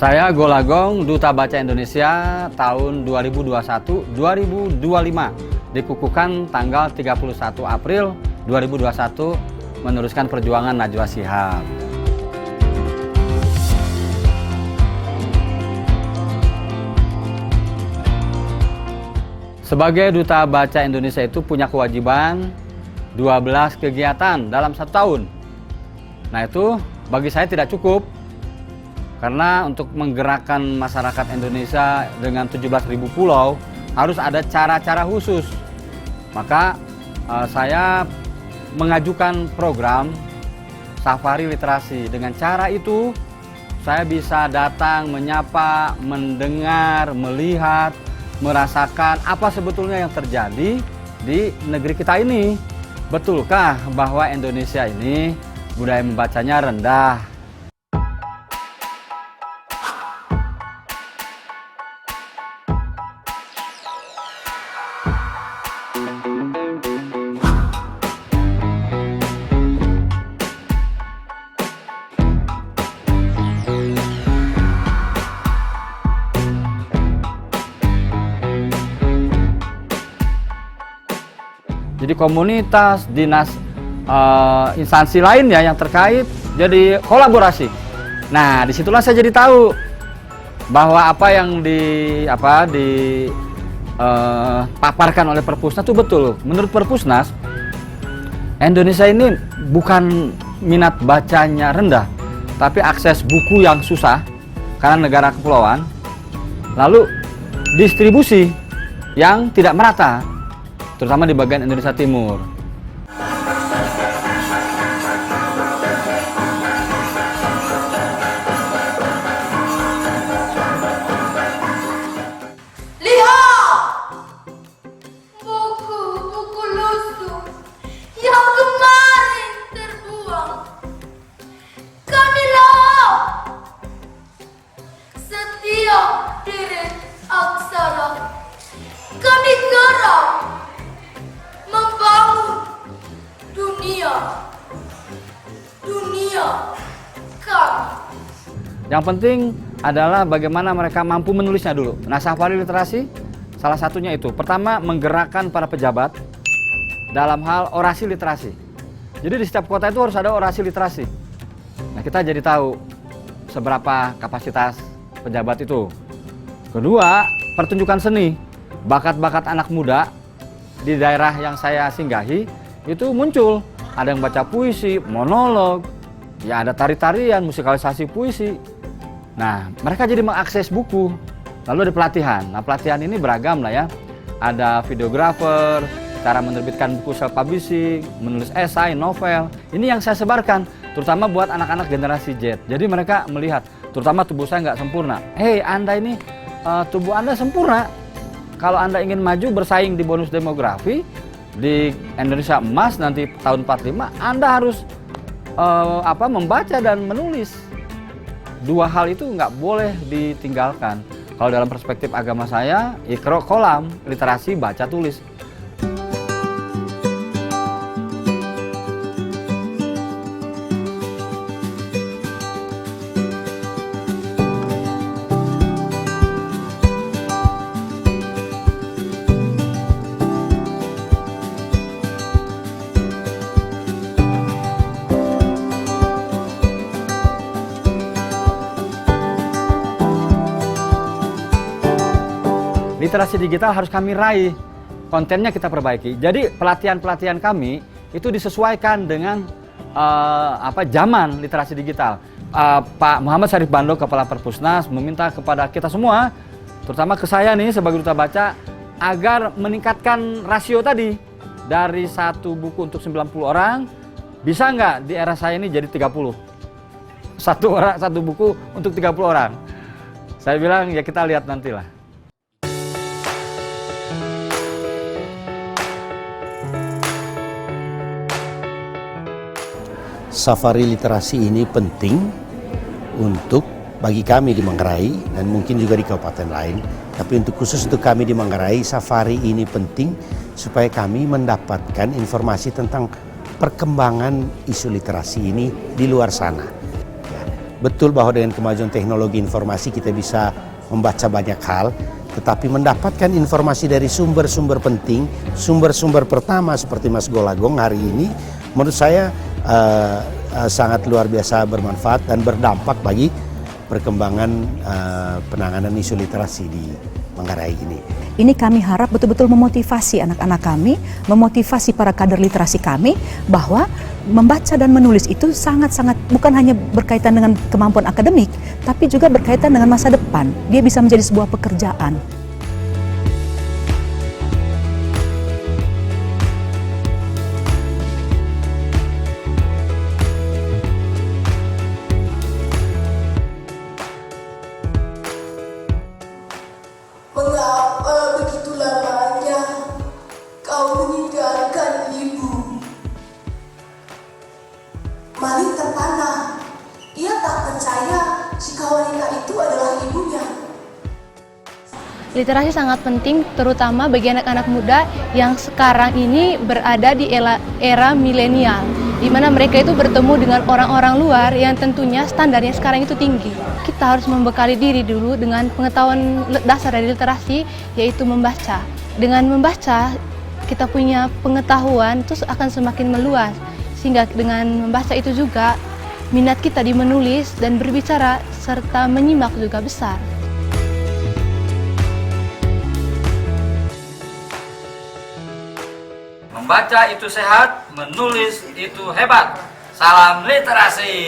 Saya Golagong, Duta Baca Indonesia tahun 2021-2025, dikukuhkan tanggal 31 April 2021, meneruskan perjuangan Najwa Shihab. Sebagai Duta Baca Indonesia itu punya kewajiban 12 kegiatan dalam 1 tahun. Nah itu bagi saya tidak cukup. Karena untuk menggerakkan masyarakat Indonesia dengan 17.000 pulau harus ada cara-cara khusus. Maka saya mengajukan program Safari Literasi. Dengan cara itu saya bisa datang, menyapa, mendengar, melihat, merasakan apa sebetulnya yang terjadi di negeri kita ini. Betulkah bahwa Indonesia ini budaya membacanya rendah? Jadi komunitas, dinas, instansi lainnya yang terkait jadi kolaborasi. Nah, disitulah saya jadi tahu bahwa apa yang dipaparkan oleh Perpusnas itu betul. Menurut Perpusnas, Indonesia ini bukan minat bacanya rendah, tapi akses buku yang susah karena negara kepulauan. Lalu distribusi yang tidak merata, terutama di bagian Indonesia Timur. Lihat! Buku-buku lusuh yang kemarin terbuang. Kamilah! Setiap deret aksara kami garap membangun dunia kami. Yang penting adalah bagaimana mereka mampu menulisnya dulu. Nah, Safari Literasi salah satunya itu. Pertama, menggerakkan para pejabat dalam hal orasi literasi. Jadi di setiap kota itu harus ada orasi literasi. Nah, kita jadi tahu seberapa kapasitas pejabat itu. Kedua, pertunjukan seni. Bakat-bakat anak muda di daerah yang saya singgahi itu muncul. Ada yang baca puisi, monolog, ya ada tari-tarian, musikalisasi puisi. Nah, mereka jadi mengakses buku. Lalu ada pelatihan. Nah, pelatihan ini beragam lah ya. Ada videografer, cara menerbitkan buku self-publishing, menulis esai, novel. Ini yang saya sebarkan, terutama buat anak-anak generasi Z. Jadi mereka melihat, terutama tubuh saya nggak sempurna. Hei, Anda ini tubuh Anda sempurna. Kalau Anda ingin maju bersaing di bonus demografi, di Indonesia Emas nanti tahun 45, Anda harus membaca dan menulis. Dua hal itu nggak boleh ditinggalkan. Kalau dalam perspektif agama saya, Iqra Qolam, literasi baca tulis. Literasi digital harus kami raih, kontennya kita perbaiki. Jadi pelatihan-pelatihan kami itu disesuaikan dengan zaman literasi digital. Pak Muhammad Syarif Bando, Kepala Perpusnas, meminta kepada kita semua, terutama ke saya nih sebagai Duta Baca, agar meningkatkan rasio tadi. Dari satu buku untuk 90 orang, bisa nggak di era saya ini jadi 30? Satu buku untuk 30 orang. Saya bilang ya kita lihat nantilah. Safari literasi ini penting untuk bagi kami di Manggarai dan mungkin juga di kabupaten lain. Tapi khusus untuk kami di Manggarai, safari ini penting supaya kami mendapatkan informasi tentang perkembangan isu literasi ini di luar sana. Ya, Betul bahwa dengan kemajuan teknologi informasi kita bisa membaca banyak hal, tetapi mendapatkan informasi dari sumber-sumber penting, sumber-sumber pertama seperti Mas Golagong hari ini, menurut saya sangat luar biasa bermanfaat dan berdampak bagi perkembangan penanganan isu literasi di Manggarai ini. Ini kami harap betul-betul memotivasi anak-anak kami, memotivasi para kader literasi kami bahwa membaca dan menulis itu sangat-sangat bukan hanya berkaitan dengan kemampuan akademik, tapi juga berkaitan dengan masa depan. Dia bisa menjadi sebuah pekerjaan. Mengapa begitu lamanya kau meninggalkan ibu? Malik terpana. Ia tak percaya jika wanita itu adalah ibunya. Literasi sangat penting, terutama bagi anak-anak muda yang sekarang ini berada di era milenial, di mana mereka itu bertemu dengan orang-orang luar yang tentunya standarnya sekarang itu tinggi. Kita harus membekali diri dulu dengan pengetahuan dasar dari literasi, yaitu membaca. Dengan membaca, kita punya pengetahuan terus akan semakin meluas, sehingga dengan membaca itu juga minat kita di menulis dan berbicara serta menyimak juga besar. Membaca itu sehat, menulis itu hebat. Salam literasi.